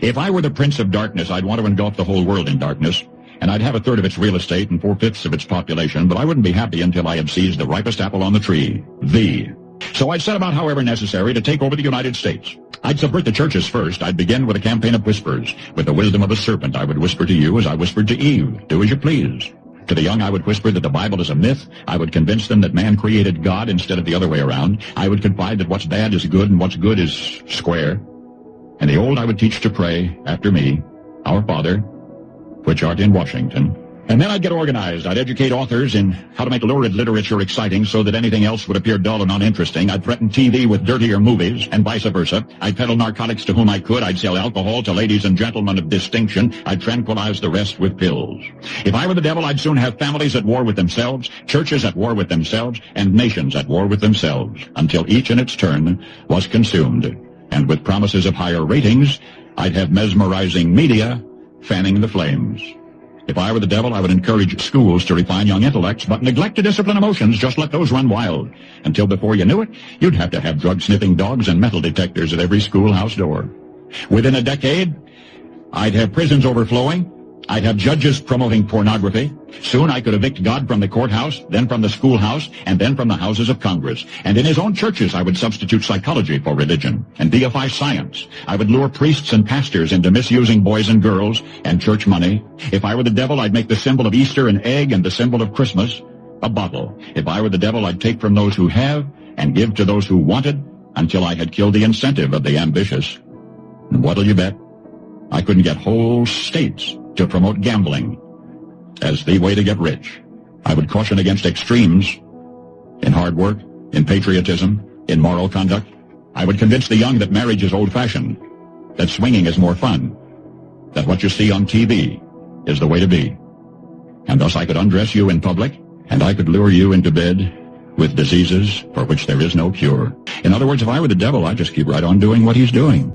If I were the prince of darkness, I'd want to engulf the whole world in darkness, and I'd have a third of its real estate and 4/5 of its population, but I wouldn't be happy until I had seized the ripest apple on the tree, thee. So I'd set about, however necessary, to take over the United States. I'd subvert the churches first. I'd begin with a campaign of whispers. With the wisdom of a serpent, I would whisper to you as I whispered to Eve, do as you please. To the young, I would whisper that the Bible is a myth. I would convince them that man created God instead of the other way around. I would confide that what's bad is good and what's good is square. And the old I would teach to pray, after me, Our Father, which art in Washington. And then I'd get organized. I'd educate authors in how to make lurid literature exciting so that anything else would appear dull and uninteresting. I'd threaten TV with dirtier movies, and vice versa. I'd peddle narcotics to whom I could. I'd sell alcohol to ladies and gentlemen of distinction. I'd tranquilize the rest with pills. If I were the devil, I'd soon have families at war with themselves, churches at war with themselves, and nations at war with themselves, until each in its turn was consumed. And with promises of higher ratings, I'd have mesmerizing media fanning the flames. If I were the devil, I would encourage schools to refine young intellects, but neglect to discipline emotions. Just let those run wild. Until before you knew it, you'd have to have drug-sniffing dogs and metal detectors at every schoolhouse door. Within a decade, I'd have prisons overflowing. I'd have judges promoting pornography. Soon I could evict God from the courthouse, then from the schoolhouse, and then from the houses of Congress. And in his own churches, I would substitute psychology for religion and deify science. I would lure priests and pastors into misusing boys and girls and church money. If I were the devil, I'd make the symbol of Easter an egg and the symbol of Christmas a bottle. If I were the devil, I'd take from those who have and give to those who wanted until I had killed the incentive of the ambitious. And what'll you bet? I couldn't get whole states to promote gambling as the way to get rich. I would caution against extremes in hard work, in patriotism, in moral conduct. I would convince the young that marriage is old-fashioned, that swinging is more fun, that what you see on TV is the way to be. And thus I could undress you in public, and I could lure you into bed with diseases for which there is no cure. In other words, if I were the devil, I'd just keep right on doing what he's doing.